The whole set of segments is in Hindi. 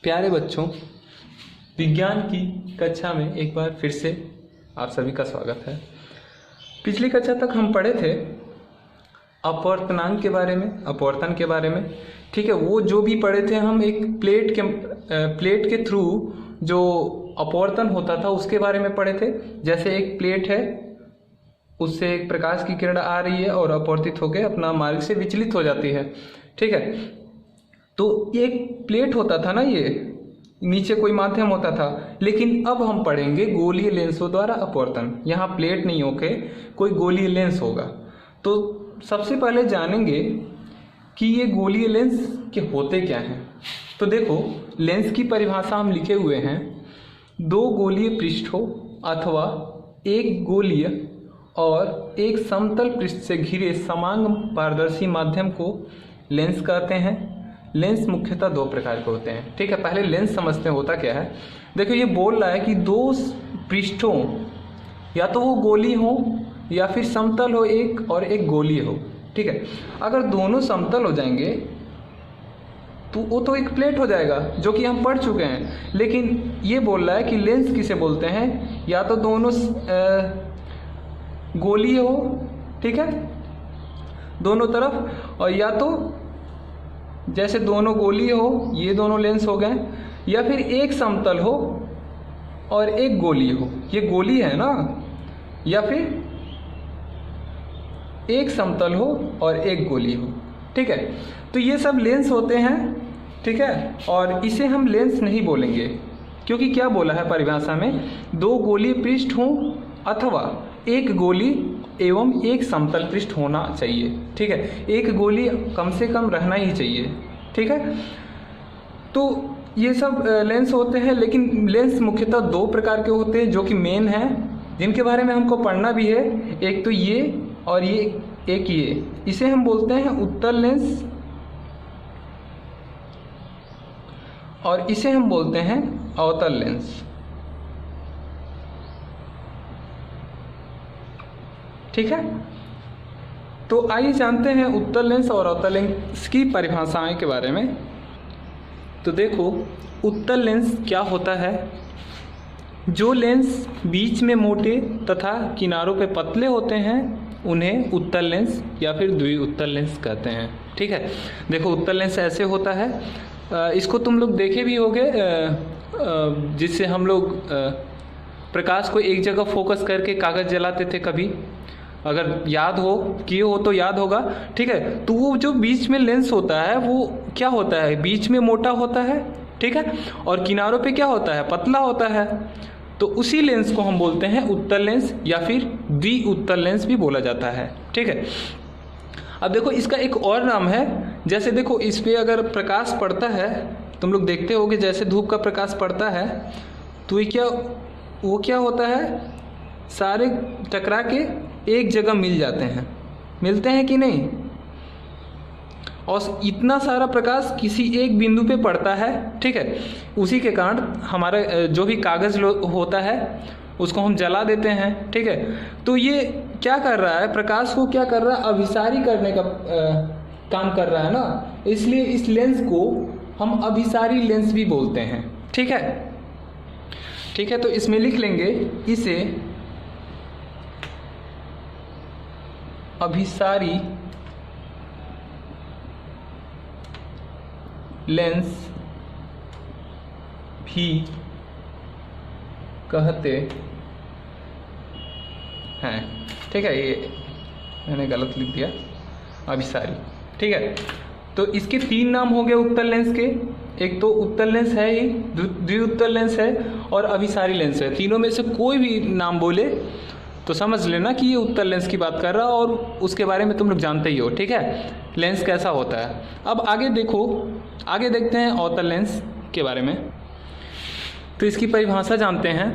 प्यारे बच्चों, विज्ञान की कक्षा में एक बार फिर से आप सभी का स्वागत है। पिछली कक्षा तक हम पढ़े थे अपवर्तनांक के बारे में, अपवर्तन के बारे में। ठीक है, वो जो भी पढ़े थे हम एक प्लेट के थ्रू जो अपवर्तन होता था उसके बारे में पढ़े थे। जैसे एक प्लेट है, उससे एक प्रकाश की किरण आ रही है और अपवर्तित होकर अपना मार्ग से विचलित हो जाती है। ठीक है, तो एक प्लेट होता था ना, ये नीचे कोई माध्यम होता था। लेकिन अब हम पढ़ेंगे गोलीय लेंसों द्वारा अपवर्तन। यहाँ प्लेट नहीं होके कोई गोलीय लेंस होगा। तो सबसे पहले जानेंगे कि ये गोलीय लेंस के होते क्या हैं। तो देखो, लेंस की परिभाषा हम लिखे हुए हैं, दो गोलीय पृष्ठों अथवा एक गोलीय और एक समतल पृष्ठ से घिरे समांग पारदर्शी माध्यम को लेंस कहते हैं। लेंस मुख्यतः दो प्रकार के होते हैं। ठीक है, पहले लेंस समझते हैं होता क्या है। देखो, ये बोल रहा है कि दो पृष्ठों, या तो वो गोली हो या फिर समतल हो एक और एक गोली हो। ठीक है, अगर दोनों समतल हो जाएंगे तो वो तो एक प्लेट हो जाएगा, जो कि हम पढ़ चुके हैं। लेकिन ये बोल रहा है कि लेंस किसे बोलते हैं, या तो दोनों गोली हो, ठीक है, दोनों तरफ, और या तो जैसे दोनों गोली हो, ये दोनों लेंस हो गए, या फिर एक समतल हो और एक गोली हो, ये गोली है ना, या फिर एक समतल हो और एक गोली हो। ठीक है, तो ये सब लेंस होते हैं। ठीक है, और इसे हम लेंस नहीं बोलेंगे, क्योंकि क्या बोला है परिभाषा में, दो गोलीय पृष्ठ हों अथवा एक गोली एवं एक समतल पृष्ठ होना चाहिए। ठीक है, एक गोली कम से कम रहना ही चाहिए। ठीक है, तो ये सब लेंस होते हैं। लेकिन लेंस मुख्यतः दो प्रकार के होते हैं जो कि मेन हैं, जिनके बारे में हमको पढ़ना भी है। एक तो ये और ये, एक ये, इसे हम बोलते हैं उत्तल लेंस और इसे हम बोलते हैं अवतल लेंस। ठीक है, तो आइए जानते हैं उत्तल लेंस और अवतल लेंस की परिभाषाएं के बारे में। तो देखो, उत्तल लेंस क्या होता है। जो लेंस बीच में मोटे तथा किनारों पे पतले होते हैं उन्हें उत्तल लेंस या फिर द्विउत्तल लेंस कहते हैं। ठीक है, देखो उत्तल लेंस ऐसे होता है, इसको तुम लोग देखे भी होगे, जिससे हम लोग प्रकाश को एक जगह फोकस करके कागज़ जलाते थे कभी, अगर याद हो, किए हो तो याद होगा। ठीक है, तो वो जो बीच में लेंस होता है वो क्या होता है, बीच में मोटा होता है, ठीक है, और किनारों पे क्या होता है, पतला होता है। तो उसी लेंस को हम बोलते हैं उत्तल लेंस या फिर द्विउत्तल लेंस भी बोला जाता है। ठीक है, अब देखो इसका एक और नाम है। जैसे देखो, इस पे अगर प्रकाश पड़ता है, तुम लोग देखते होगे, जैसे धूप का प्रकाश पड़ता है तो ये वो क्या होता है, सारे टकरा के एक जगह मिल जाते हैं, मिलते हैं कि नहीं। और इतना सारा प्रकाश किसी एक बिंदु पे पड़ता है। ठीक है, उसी के कारण हमारा जो भी कागज़ होता है उसको हम जला देते हैं। ठीक है, तो ये क्या कर रहा है, प्रकाश को क्या कर रहा है, अभिसारी करने का काम कर रहा है ना, इसलिए इस लेंस को हम अभिसारी लेंस भी बोलते हैं। ठीक है, ठीक है, तो इसमें लिख लेंगे इसे अभिसारी लेंस भी कहते हैं। ठीक है, ये मैंने गलत लिख दिया, अभिसारी। ठीक है, तो इसके तीन नाम हो गए उत्तल लेंस के। एक तो उत्तल लेंस है ही, द्विउत्तल लेंस है और अभिसारी लेंस है। तीनों में से कोई भी नाम बोले तो समझ लेना कि ये उत्तल लेंस की बात कर रहा है, और उसके बारे में तुम लोग जानते ही हो। ठीक है, लेंस कैसा होता है। अब आगे देखो, आगे देखते हैं अवतल लेंस के बारे में। तो इसकी परिभाषा जानते हैं।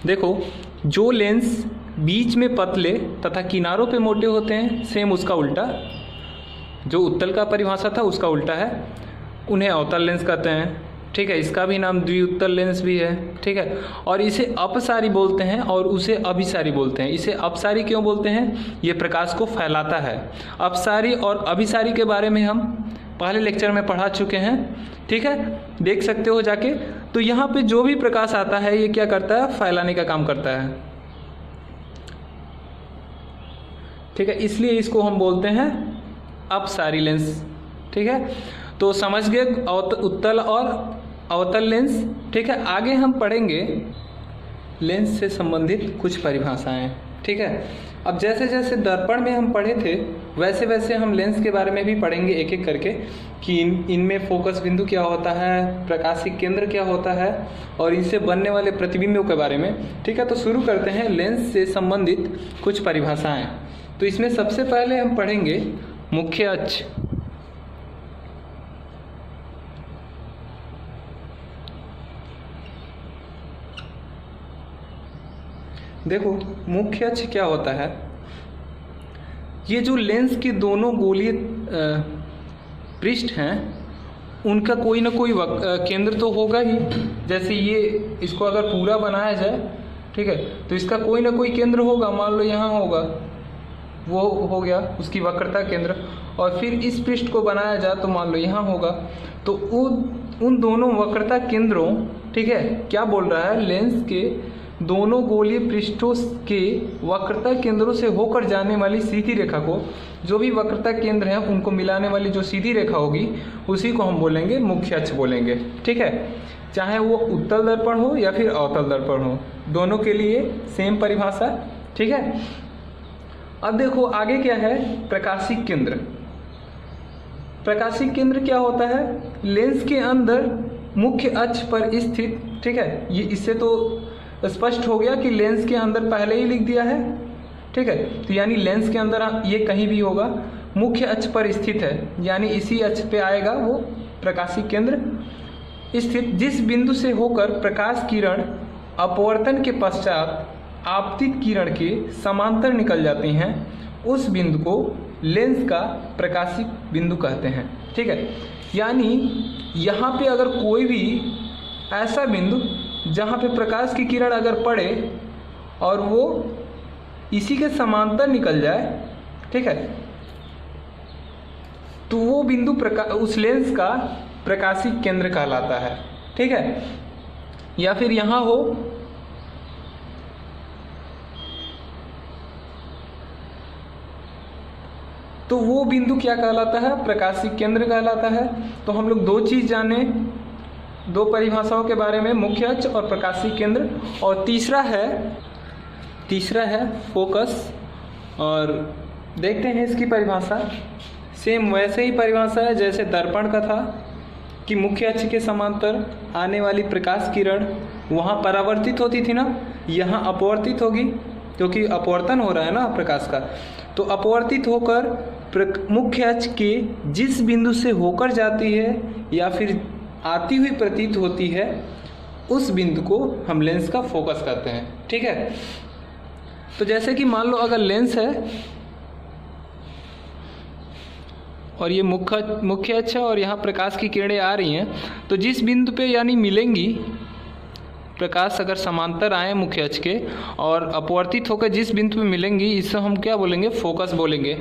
देखो, जो लेंस बीच में पतले तथा किनारों पे मोटे होते हैं, सेम उसका उल्टा, जो उत्तल का परिभाषा था उसका उल्टा है, उन्हें अवतल लेंस कहते हैं। ठीक है, इसका भी नाम द्विउत्तल लेंस भी है। ठीक है, और इसे अपसारी बोलते हैं और उसे अभिसारी बोलते हैं। इसे अपसारी क्यों बोलते हैं, ये प्रकाश को फैलाता है। अपसारी और अभिसारी के बारे में हम पहले लेक्चर में पढ़ा चुके हैं, ठीक है, देख सकते हो जाके। तो यहाँ पे जो भी प्रकाश आता है ये क्या करता है, फैलाने का काम करता है, ठीक है, इसलिए इसको हम बोलते हैं अपसारी लेंस, ठीक है। तो समझ गए उत्तल और अवतल लेंस, ठीक है। आगे हम पढ़ेंगे लेंस से संबंधित कुछ परिभाषाएं, ठीक है। अब जैसे जैसे दर्पण में हम पढ़े थे वैसे वैसे हम लेंस के बारे में भी पढ़ेंगे एक एक करके कि इनमें फोकस बिंदु क्या होता है, प्रकाशिक केंद्र क्या होता है और इनसे बनने वाले प्रतिबिंबों के बारे में, ठीक है। तो शुरू करते हैं लेंस से संबंधित कुछ परिभाषाएं। तो इसमें सबसे पहले हम पढ़ेंगे मुख्य अक्ष। देखो मुख्य अक्ष क्या होता है, ये जो लेंस के दोनों गोलीय पृष्ठ हैं उनका कोई ना कोई केंद्र तो होगा ही। जैसे ये इसको अगर पूरा बनाया जाए, ठीक है, तो इसका कोई ना कोई केंद्र होगा, मान लो यहाँ होगा, वो हो गया उसकी वक्रता केंद्र। और फिर इस पृष्ठ को बनाया जाए तो मान लो यहाँ होगा, तो उन दोनों वक्रता केंद्रों, ठीक है, क्या बोल रहा है, लेंस के दोनों गोलीय पृष्ठों के वक्रता केंद्रों से होकर जाने वाली सीधी रेखा को, जो भी वक्रता केंद्र हैं उनको मिलाने वाली जो सीधी रेखा होगी उसी को हम बोलेंगे मुख्य अक्ष बोलेंगे, ठीक है। चाहे वो उत्तल दर्पण हो या फिर अवतल दर्पण हो, दोनों के लिए सेम परिभाषा, ठीक है। अब देखो आगे क्या है, प्रकाशिक केंद्र। प्रकाशिक केंद्र क्या होता है, लेंस के अंदर मुख्य अक्ष पर स्थित, ठीक है। ये इससे तो स्पष्ट हो गया कि लेंस के अंदर पहले ही लिख दिया है, ठीक है। तो यानी लेंस के अंदर ये कहीं भी होगा, मुख्य अक्ष पर स्थित है, यानी इसी अक्ष पे आएगा वो प्रकाशिक केंद्र स्थित। जिस बिंदु से होकर प्रकाश किरण अपवर्तन के पश्चात आपतित किरण के समांतर निकल जाती हैं उस बिंदु को लेंस का प्रकाशिक बिंदु कहते हैं, ठीक है। यानी यहाँ पे अगर कोई भी ऐसा बिंदु जहाँ पे प्रकाश की किरण अगर पड़े और वो इसी के समांतर निकल जाए, ठीक है, तो वो बिंदु उस लेंस का प्रकाशिक केंद्र कहलाता है, ठीक है। या फिर यहाँ हो तो वो बिंदु क्या कहलाता है, प्रकाशिक केंद्र कहलाता है। तो हम लोग दो चीज़ जाने, दो परिभाषाओं के बारे में, मुख्य अक्ष और प्रकाशिक केंद्र। और तीसरा है फोकस। और देखते हैं इसकी परिभाषा। सेम वैसे ही परिभाषा है जैसे दर्पण का था कि मुख्य अक्ष के समांतर आने वाली प्रकाश किरण वहाँ परावर्तित होती थी ना, यहाँ अपवर्तित होगी क्योंकि अपवर्तन हो रहा है ना प्रकाश का। तो अपवर्तित होकर मुख्य अक्ष के जिस बिंदु से होकर जाती है या फिर आती हुई प्रतीत होती है उस बिंदु को हम लेंस का फोकस कहते हैं, ठीक है। तो जैसे कि मान लो अगर लेंस है और ये मुख्य अक्ष है और यहाँ प्रकाश की किरणें आ रही हैं, तो जिस बिंदु पे यानी मिलेंगी प्रकाश, अगर समांतर आए मुख्य अक्ष के और अपवर्तित होकर जिस बिंदु पे मिलेंगी, इससे हम क्या बोलेंगे, फोकस बोलेंगे।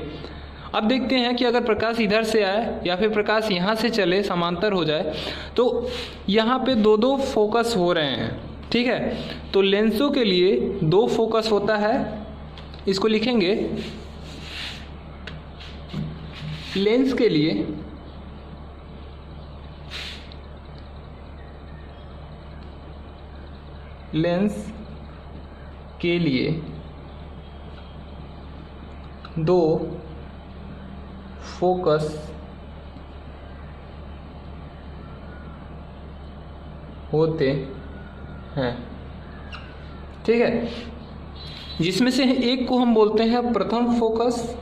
अब देखते हैं कि अगर प्रकाश इधर से आए या फिर प्रकाश यहाँ से चले, समांतर हो जाए, तो यहाँ पे दो दो फोकस हो रहे हैं, ठीक है। तो लेंसों के लिए दो फोकस होता है, इसको लिखेंगे लेंस के लिए दो फोकस होते हैं, ठीक है, जिसमें से एक को हम बोलते हैं प्रथम फोकस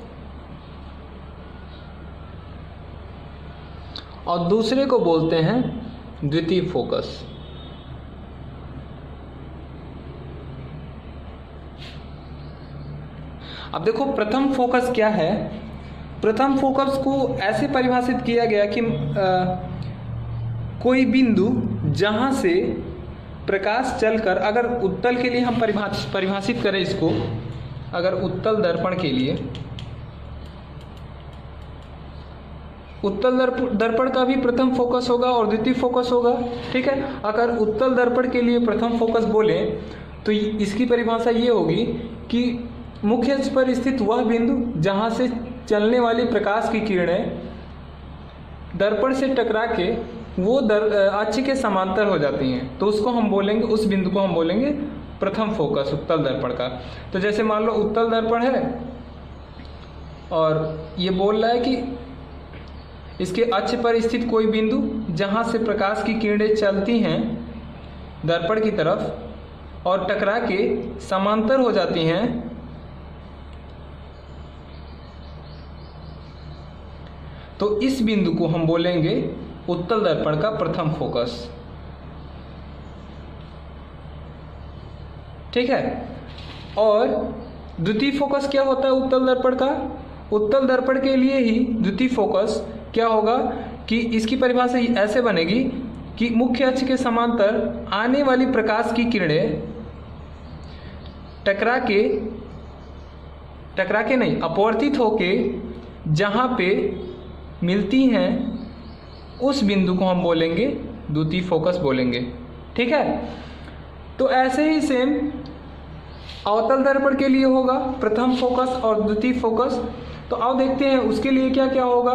और दूसरे को बोलते हैं द्वितीय फोकस। अब देखो प्रथम फोकस क्या है। प्रथम फोकस को ऐसे परिभाषित किया गया कि कोई बिंदु जहां से प्रकाश चलकर, अगर उत्तल के लिए हम परिभाषित करें इसको, अगर उत्तल दर्पण के लिए उत्तल दर्पण का भी प्रथम फोकस होगा और द्वितीय फोकस होगा। ठीक है, अगर उत्तल दर्पण के लिए प्रथम फोकस बोले तो इसकी परिभाषा ये होगी कि मुख्य अक्ष पर स्थित वह बिंदु जहाँ से चलने वाली प्रकाश की किरणें दर्पण से टकरा के वो अक्ष के समांतर हो जाती हैं, तो उसको हम बोलेंगे, उस बिंदु को हम बोलेंगे प्रथम फोकस उत्तल दर्पण का। तो जैसे मान लो उत्तल दर्पण है और ये बोल रहा है कि इसके अक्ष पर स्थित कोई बिंदु जहाँ से प्रकाश की किरणें चलती हैं दर्पण की तरफ और टकरा के समांतर हो जाती हैं, तो इस बिंदु को हम बोलेंगे उत्तल दर्पण का प्रथम फोकस। ठीक है, और द्वितीय फोकस क्या होता है उत्तल दर्पण का? उत्तल दर्पण के लिए ही द्वितीय फोकस क्या होगा कि इसकी परिभाषा ऐसे बनेगी कि मुख्य अक्ष के समांतर आने वाली प्रकाश की किरणें टकरा के नहीं, अपवर्तित होके जहाँ पे मिलती हैं उस बिंदु को हम बोलेंगे द्वितीय फोकस बोलेंगे। ठीक है, तो ऐसे ही सेम अवतल दर्पण के लिए होगा प्रथम फोकस और द्वितीय फोकस। तो आओ देखते हैं उसके लिए क्या क्या होगा।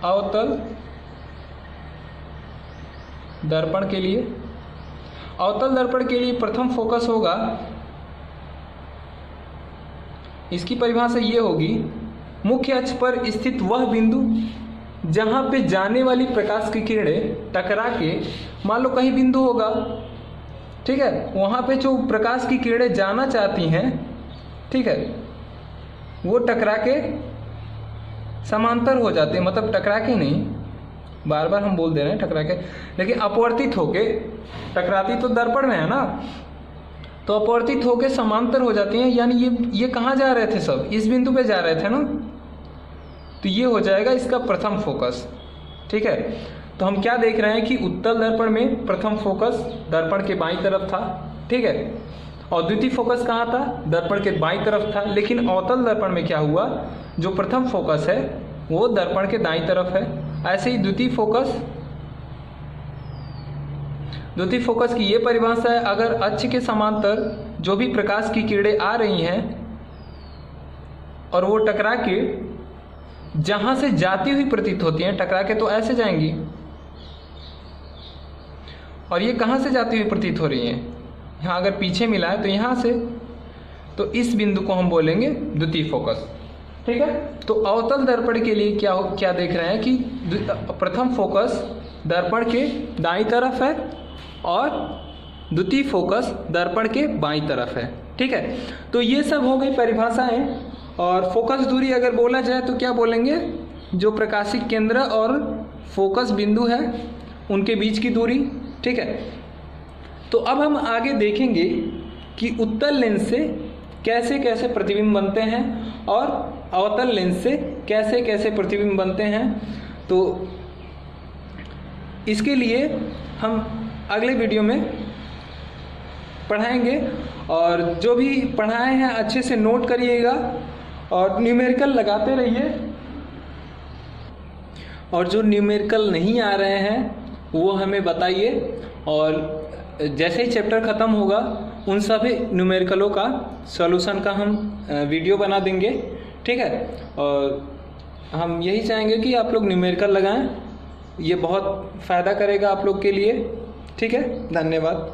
अवतल दर्पण के लिए, अवतल दर्पण के लिए प्रथम फोकस होगा, इसकी परिभाषा ये होगी मुख्य अक्ष पर स्थित वह बिंदु जहाँ पे जाने वाली प्रकाश की किरणें टकरा के, मान लो कहीं बिंदु होगा, ठीक है, वहाँ पे जो प्रकाश की किरणें जाना चाहती हैं, ठीक है, वो टकरा के समांतर हो जाते हैं, मतलब टकरा के नहीं, बार बार हम बोल दे रहे हैं टकरा के, लेकिन अपवर्तित होके, टकराती तो दर्पण में है ना, तो अपवर्तित होके समांतर हो जाती हैं। यानी ये कहाँ जा रहे थे, सब इस बिंदु पे जा रहे थे ना, तो ये हो जाएगा इसका प्रथम फोकस। ठीक है, तो हम क्या देख रहे हैं कि उत्तल दर्पण में प्रथम फोकस दर्पण के बाईं तरफ था, ठीक है, और द्वितीय फोकस कहाँ था, दर्पण के बाईं तरफ था। लेकिन अवतल दर्पण में क्या हुआ, जो प्रथम फोकस है वो दर्पण के दाईं तरफ है। ऐसे ही द्वितीय फोकस की ये परिभाषा है, अगर अक्ष के समांतर जो भी प्रकाश की किरणें आ रही हैं और वो टकरा के जहां से जाती हुई प्रतीत होती हैं, टकरा के तो ऐसे जाएंगी, और ये कहां से जाती हुई प्रतीत हो रही हैं, यहाँ अगर पीछे मिला है तो यहाँ से, तो इस बिंदु को हम बोलेंगे द्वितीय फोकस। ठीक है, तो अवतल दर्पण के लिए क्या देख रहे हैं कि प्रथम फोकस दर्पण के दाईं तरफ है और द्वितीय फोकस दर्पण के बाईं तरफ है। ठीक है, तो ये सब हो गई परिभाषाएं। और फोकस दूरी अगर बोला जाए तो क्या बोलेंगे, जो प्रकाशिक केंद्र और फोकस बिंदु है उनके बीच की दूरी। ठीक है, तो अब हम आगे देखेंगे कि उत्तल लेंस से कैसे कैसे प्रतिबिंब बनते हैं और अवतल लेंस से कैसे कैसे प्रतिबिंब बनते हैं। तो इसके लिए हम अगले वीडियो में पढ़ाएंगे, और जो भी पढ़ाए हैं अच्छे से नोट करिएगा और न्यूमेरिकल लगाते रहिए, और जो न्यूमेरिकल नहीं आ रहे हैं वो हमें बताइए, और जैसे ही चैप्टर ख़त्म होगा उन सभी न्यूमेरिकलों का सॉल्यूशन का हम वीडियो बना देंगे। ठीक है, और हम यही चाहेंगे कि आप लोग न्यूमेरिकल लगाएं, ये बहुत फ़ायदा करेगा आप लोग के लिए। ठीक है, धन्यवाद।